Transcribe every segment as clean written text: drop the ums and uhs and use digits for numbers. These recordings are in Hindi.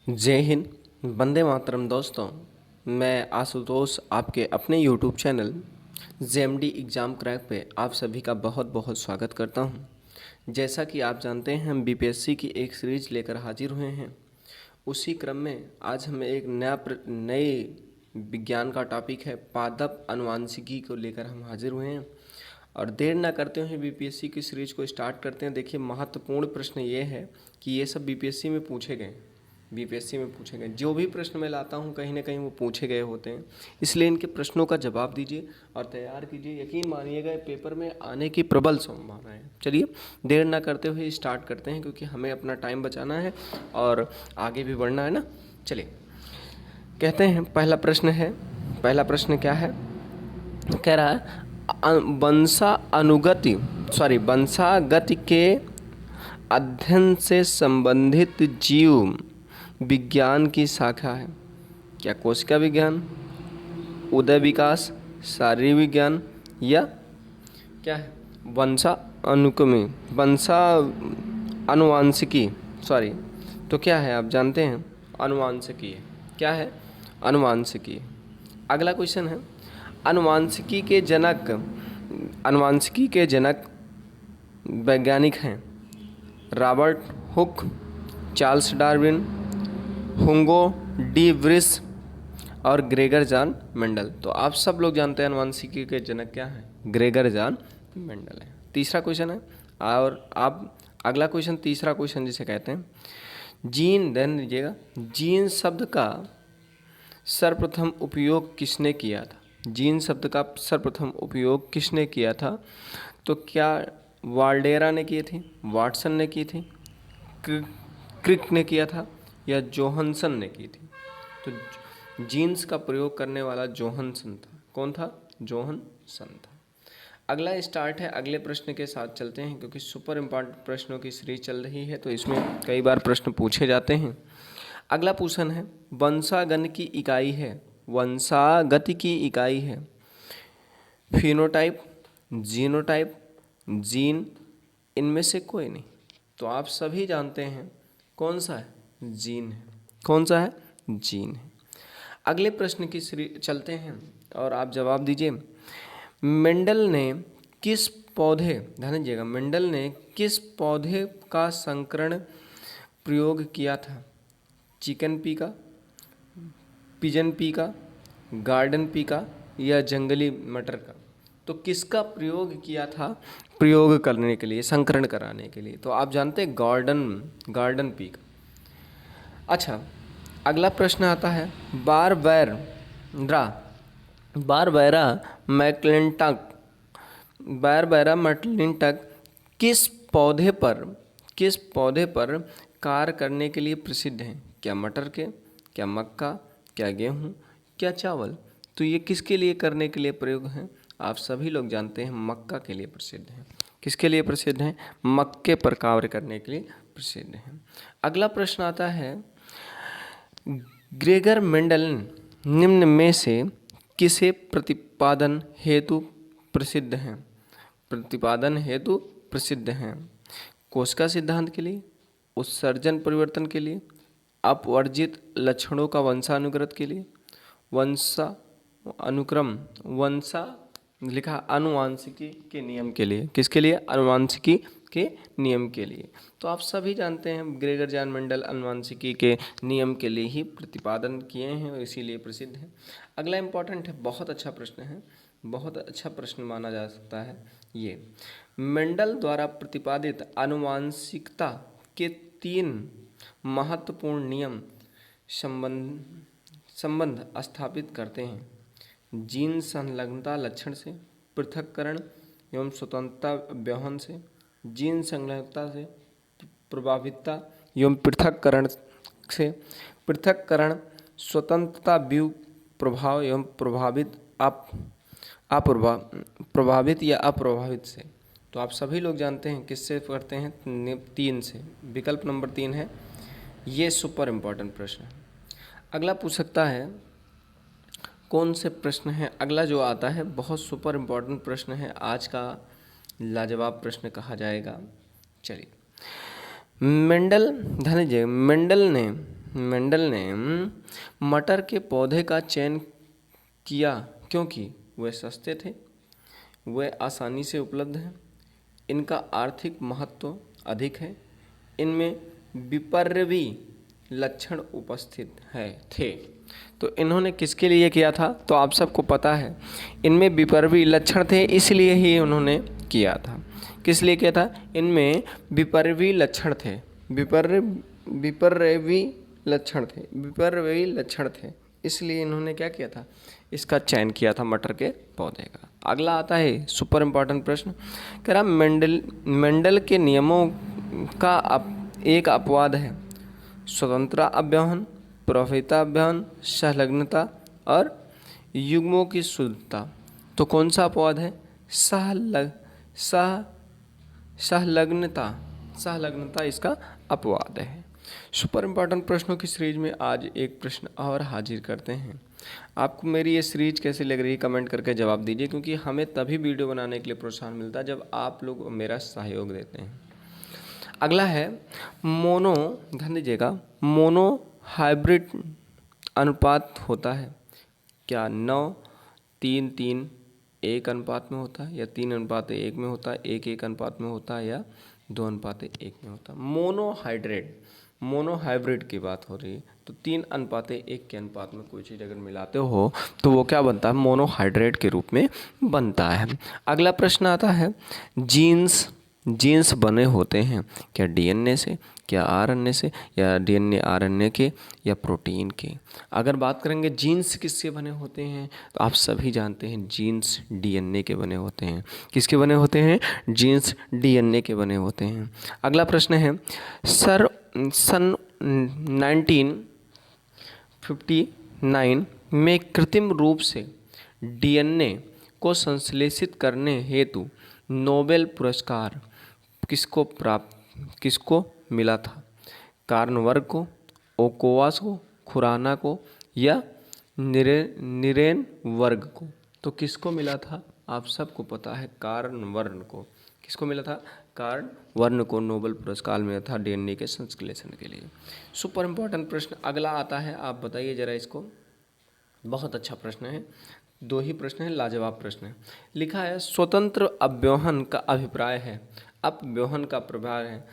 जय हिंद, वंदे मातरम। दोस्तों, मैं आशुतोष आपके अपने YouTube channel JMD exam crack पे आप सभी का बहुत बहुत स्वागत करता हूं। जैसा कि आप जानते हैं, हम बीपीएससी की एक सीरीज लेकर हाजिर हुए हैं। उसी क्रम में आज हमें एक नए विज्ञान का टॉपिक है पादप आनुवंशिकी को लेकर हम हाजिर हुए हैं। और देर ना करते हुए बीपीएससी की सीरीज को स्टार्ट करते हैं। देखिए, महत्वपूर्ण प्रश्न ये है कि ये सब बीपीएससी में पूछे गए। जो भी प्रश्न मैं लाता हूँ कहीं ना कहीं वो पूछे गए होते हैं, इसलिए इनके प्रश्नों का जवाब दीजिए और तैयार कीजिए। यकीन मानिएगा, पेपर में आने की प्रबल संभावना है। चलिए, देर ना करते हुए स्टार्ट करते हैं, क्योंकि हमें अपना टाइम बचाना है और आगे भी बढ़ना है ना। चलिए, कहते हैं पहला प्रश्न क्या है। कह रहा है वंशागति के अध्ययन से संबंधित जीव विज्ञान की शाखा है। क्या कोशिका विज्ञान, उदय विकास, शारीरिक विज्ञान या क्या है आनुवांशिकी। तो क्या है, आप जानते हैं आनुवांशिकी है। क्या है? आनुवांशिकी। अगला क्वेश्चन है, आनुवांशिकी के जनक वैज्ञानिक हैं रॉबर्ट हुक, चार्ल्स डार्विन, हुगो डी व्रिस और ग्रेगर जॉन मेंडल। तो आप सब लोग जानते हैं आनुवंशिकी के जनक क्या हैं? ग्रेगर जॉन मेंडल है। तीसरा क्वेश्चन है, और आप अगला क्वेश्चन, तीसरा क्वेश्चन जिसे कहते हैं जीन, ध्यान दीजिएगा, जीन शब्द का सर्वप्रथम उपयोग किसने किया था? जीन शब्द का सर्वप्रथम उपयोग किसने किया था? तो क्या वाल्डेरा ने किए थे, वाटसन ने की थी, क्रिक ने किया था या जोहानसन ने की थी? तो जीन्स का प्रयोग करने वाला जोहानसन था। कौन था? जोहानसन था। अगला स्टार्ट है, अगले प्रश्न के साथ चलते हैं, क्योंकि सुपर इम्पॉर्टेंट प्रश्नों की सीरीज चल रही है, तो इसमें कई बार प्रश्न पूछे जाते हैं। अगला प्रश्न है, वंशागति की इकाई है फिनोटाइप, जीनोटाइप, जीन, इनमें से कोई नहीं। तो आप सभी जानते हैं कौन सा है? जीन है। कौन सा है? जीन है। अगले प्रश्न की चलते हैं और आप जवाब दीजिए। मेंडल ने किस पौधे, ध्यान दीजिएगा, मेंडल ने किस पौधे का संकरण प्रयोग किया था? चिकन पी का, पिजन पी का, गार्डन पी का या जंगली मटर का? तो किसका प्रयोग किया था प्रयोग करने के लिए, संकरण कराने के लिए? तो आप जानते हैं गार्डन पी का। अच्छा, अगला प्रश्न आता है, बारबैरा मैक्लिंटक किस पौधे पर कार्य करने के लिए प्रसिद्ध है? क्या मटर के, क्या मक्का, क्या गेहूँ, क्या चावल? तो ये किसके लिए करने के लिए प्रयोग है? आप सभी लोग जानते हैं मक्का के लिए प्रसिद्ध है। किसके लिए प्रसिद्ध है? मक्के पर कार्य करने के लिए प्रसिद्ध है। अगला प्रश्न आता है, ग्रेगर मेंडल निम्न में से किसे प्रतिपादन हेतु प्रसिद्ध हैं? कोशिका सिद्धांत के लिए, उत्सर्जन परिवर्तन के लिए, अपवर्जित लक्षणों का वंशानुक्रम के लिए, आनुवांशिकी के नियम के लिए। किसके लिए? आनुवांशिकी के नियम के लिए। तो आप सभी जानते हैं ग्रेगर जॉन मेंडल आनुवांशिकी के नियम के लिए ही प्रतिपादन किए हैं और इसीलिए प्रसिद्ध है। अगला इम्पॉर्टेंट है, बहुत अच्छा प्रश्न है, बहुत अच्छा प्रश्न माना जा सकता है ये। मेंडल द्वारा प्रतिपादित आनुवांशिकता के 3 महत्वपूर्ण नियम संबंध स्थापित करते हैं: जीन संलग्नता लक्षण से, पृथक्करण एवं स्वतंत्रता व्यवहार से, जीन संलग्नता से प्रभावितता एवं पृथक्करण से, पृथक्करण, स्वतंत्रता व्यूह प्रभाव एवं प्रभावित या अप्रभावित से। तो आप सभी लोग जानते हैं किससे करते हैं? 3 से। विकल्प नंबर 3 है। ये सुपर इम्पोर्टेंट प्रश्न है। अगला पूछ सकता है, कौन से प्रश्न है? अगला जो आता है बहुत सुपर इम्पोर्टेंट प्रश्न है, आज का लाजवाब प्रश्न कहा जाएगा। चलिए, मेंडल, ध्यान दीजिए, मेंडल ने मटर के पौधे का चयन किया क्योंकि वे सस्ते थे, वे आसानी से उपलब्ध हैं, इनका आर्थिक महत्व अधिक है, इनमें विपर्यवी लक्षण उपस्थित है थे। तो इन्होंने किसके लिए किया था? तो आप सबको पता है, इनमें विपर्यवी लक्षण थे, इसलिए ही उन्होंने किया था। किस लिए किया था? इनमें विपर्यवी लक्षण थे, विपर्यवी लक्षण थे, इसलिए इन्होंने क्या किया था? इसका चयन किया था मटर के पौधे का। अगला आता है सुपर इम्पोर्टेंट प्रश्न, कह रहा मेंडल के नियमों का एक अपवाद है, स्वतंत्र अव्यूहन, प्रभाविता अव्यूहन, संलग्नता और युग्मों की शुद्धता। तो कौन सा अपवाद है? सहलग्नता इसका अपवाद है। सुपर इम्पोर्टेंट प्रश्नों की सीरीज में आज एक प्रश्न और हाजिर करते हैं। आपको मेरी ये सीरीज कैसी लग रही है कमेंट करके जवाब दीजिए, क्योंकि हमें तभी वीडियो बनाने के लिए प्रोत्साहन मिलता है जब आप लोग मेरा सहयोग देते हैं। अगला है मोनो, ध्यान दीजिएगा, मोनो हाइब्रिड अनुपात होता है क्या? 9:3:3:1 अनुपात में होता है, या 3:1 में होता है, 1:1 अनुपात में होता है, या 2:1 में होता है? मोनो हाइब्रिड की बात हो रही है, तो 3:1 के अनुपात में कोई चीज़ अगर मिलाते हो तो वो क्या बनता है? मोनोहाइड्रेट के रूप में बनता है। अगला प्रश्न आता है, जीन्स बने होते हैं क्या? डीएनए से, क्या आरएनए से, या डीएनए आरएनए के, या प्रोटीन के? अगर बात करेंगे जीन्स किससे बने होते हैं, तो आप सभी जानते हैं जीन्स डीएनए के बने होते हैं। किसके बने होते हैं? जीन्स डीएनए के बने होते हैं। अगला प्रश्न है, सन 1959 में कृत्रिम रूप से डीएनए को संश्लेषित करने हेतु नोबेल पुरस्कार किसको मिला था? कार्नवर्ग को, ओकोवास को, खुराना को, या निरेनवर्ग को? तो किसको मिला था? आप सबको पता है, कार्नवर्ग को। किसको मिला था? कार्नवर्ग को नोबेल पुरस्कार मिला था डीएनए के संश्लेषण के लिए। सुपर इम्पोर्टेंट प्रश्न अगला आता है, आप बताइए जरा इसको। बहुत अच्छा प्रश्न है, 2 ही प्रश्न है, लाजवाब प्रश्न है। लिखा है, स्वतंत्र अव्यूहन का अभिप्राय है, अपव्यूहन का प्रभाव है,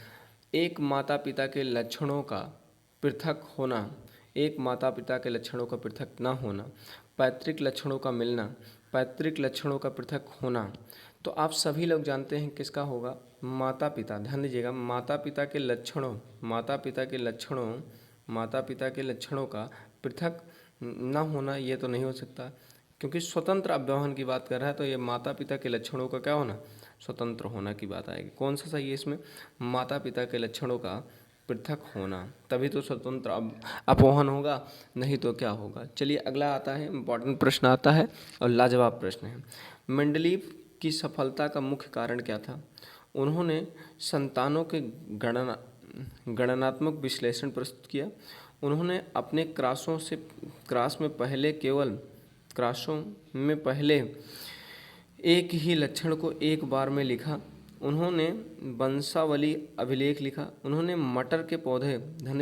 एक माता पिता के लक्षणों का पृथक होना, एक माता पिता के लक्षणों का पृथक न होना, पैतृक लक्षणों का मिलना, पैतृक लक्षणों का पृथक होना। तो आप सभी लोग जानते हैं किसका होगा? माता पिता। ध्यान दीजिएगा, माता पिता के लक्षणों का पृथक न होना, ये तो नहीं हो सकता, क्योंकि स्वतंत्र अव्यूहन की बात कर रहा है, तो ये माता पिता के लक्षणों का क्या होना? स्वतंत्र होना की बात आएगी। कौन सा सही है इसमें? माता पिता के लक्षणों का पृथक होना, तभी तो स्वतंत्र अपोहन होगा, नहीं तो क्या होगा। चलिए अगला आता है, इम्पॉर्टेंट प्रश्न आता है और लाजवाब प्रश्न है। मेंडलीव की सफलता का मुख्य कारण क्या था? उन्होंने संतानों के गणनात्मक विश्लेषण प्रस्तुत किया, उन्होंने अपने क्रासों में पहले एक ही लक्षण को एक बार में लिखा, उन्होंने वंशावली अभिलेख लिखा, उन्होंने मटर के पौधे, ध्यान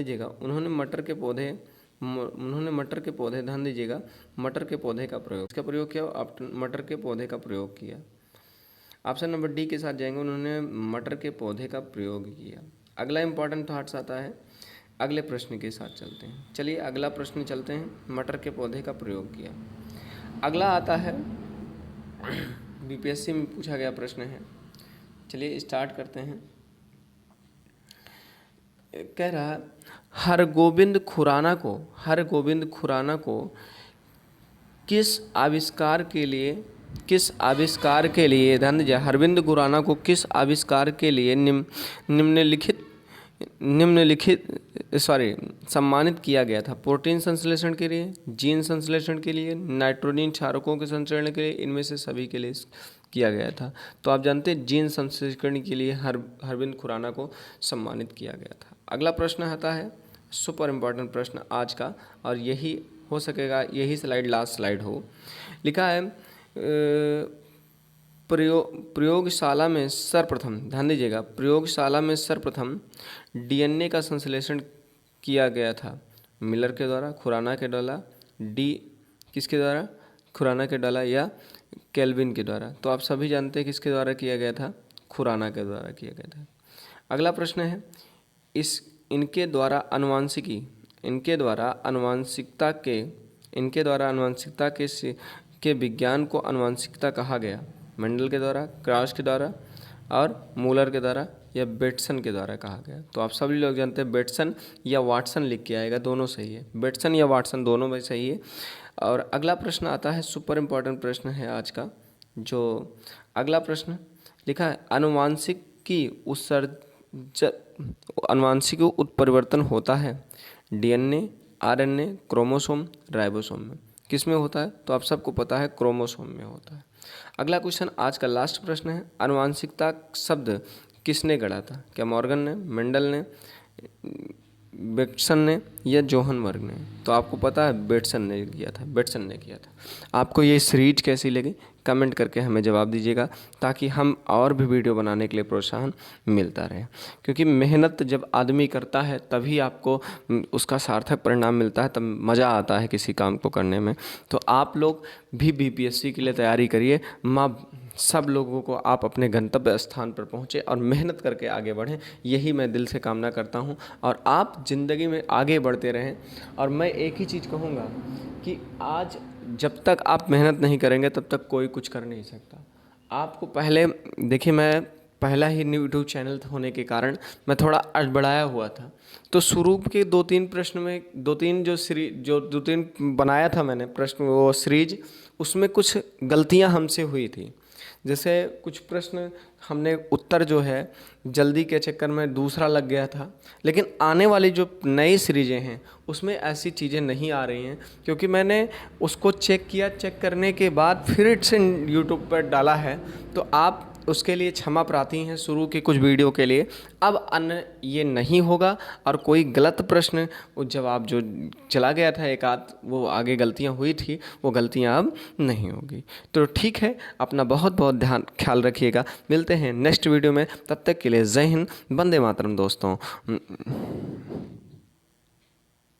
दीजिएगा, मटर के पौधे का प्रयोग, इसका प्रयोग किया, मटर के पौधे का प्रयोग किया। ऑप्शन नंबर डी के साथ जाएंगे, उन्होंने मटर के पौधे का प्रयोग किया। अगला इंपॉर्टेंट थॉट्स आता है, अगले प्रश्न के साथ चलते हैं। चलिए अगला प्रश्न चलते हैं, मटर के पौधे का प्रयोग किया। अगला आता है, बीपीएससी में पूछा गया प्रश्न है, चलिए स्टार्ट करते हैं। कह रहा, हरगोविंद खुराना को किस आविष्कार के लिए ध्यान दीजिए, हरविंद खुराना को किस आविष्कार के लिए सम्मानित किया गया था? प्रोटीन संश्लेषण के लिए, जीन संश्लेषण के लिए, नाइट्रोजन क्षारकों के संश्लेषण के लिए, इनमें से सभी के लिए किया गया था। तो आप जानते हैं जीन संश्लेषण के लिए हरविंद खुराना को सम्मानित किया गया था। अगला प्रश्न आता है, सुपर इम्पोर्टेंट प्रश्न आज का, और यही हो सकेगा, यही स्लाइड लास्ट स्लाइड हो। लिखा है, प्रयोगशाला में सर्वप्रथम, ध्यान दीजिएगा, प्रयोगशाला में सर्वप्रथम डीएनए का संश्लेषण किया गया था, मिलर के द्वारा, खुराना के द्वारा, डी किसके द्वारा, खुराना के द्वारा या केल्विन के द्वारा। तो आप सभी जानते हैं किसके द्वारा किया गया था, खुराना के द्वारा किया गया था। अगला प्रश्न है, इनके द्वारा आनुवंशिकता के विज्ञान को आनुवंशिकता कहा गया। मेंडल के द्वारा, क्राउच के द्वारा और मूलर के द्वारा या बेटसन के द्वारा कहा गया। तो आप सभी लोग जानते हैं बेटसन या वाटसन लिख के आएगा, दोनों सही है, बेटसन या वाटसन दोनों में सही है। और अगला प्रश्न आता है, सुपर इम्पोर्टेंट प्रश्न है आज का। जो अगला प्रश्न लिखा है, आनुवांशिक उत्परिवर्तन होता है डीएनए, आरएनए, क्रोमोसोम, राइबोसोम में। किस में होता है, तो आप सबको पता है क्रोमोसोम में होता है। अगला क्वेश्चन आज का लास्ट प्रश्न है, आनुवांशिकता शब्द किसने गढ़ा था, क्या मॉर्गन ने, मेंडल ने, बेटसन ने या जोहनबर्ग ने। तो आपको पता है बेटसन ने किया था। आपको ये सीरीज कैसी लगी कमेंट करके हमें जवाब दीजिएगा, ताकि हम और भी वीडियो बनाने के लिए प्रोत्साहन मिलता रहे। क्योंकि मेहनत जब आदमी करता है तभी आपको उसका सार्थक परिणाम मिलता है, तब मज़ा आता है किसी काम को करने में। तो आप लोग भी बीपीएससी के लिए तैयारी करिए। सब लोगों को आप अपने गंतव्य स्थान पर पहुँचे और मेहनत करके आगे बढ़ें, यही मैं दिल से कामना करता हूँ। और आप ज़िंदगी में आगे बढ़ते रहें। और मैं एक ही चीज़ कहूँगा कि आज जब तक आप मेहनत नहीं करेंगे तब तक कोई कुछ कर नहीं सकता। आपको पहले देखिए, मैं पहला ही यूट्यूब चैनल होने के कारण मैं थोड़ा अड़बड़ाया हुआ था। तो शुरू के 2-3 प्रश्न में दो तीन बनाया था मैंने प्रश्न, वो सीरीज, उसमें कुछ गलतियां हमसे हुई थी। जैसे कुछ प्रश्न हमने उत्तर जो है जल्दी के चक्कर में दूसरा लग गया था। लेकिन आने वाली जो नई सीरीज़ें हैं उसमें ऐसी चीज़ें नहीं आ रही हैं, क्योंकि मैंने उसको चेक करने के बाद फिर से यूट्यूब पर डाला है। तो आप उसके लिए क्षमा प्रार्थी हैं शुरू के कुछ वीडियो के लिए। अब अन्य ये नहीं होगा, और कोई गलत प्रश्न जवाब जो चला गया था एक आध, वो आगे गलतियां हुई थी, वो गलतियां अब नहीं होगी। तो ठीक है, अपना बहुत बहुत ख्याल रखिएगा। मिलते हैं नेक्स्ट वीडियो में, तब तक के लिए जय हिंद, वंदे मातरम दोस्तों।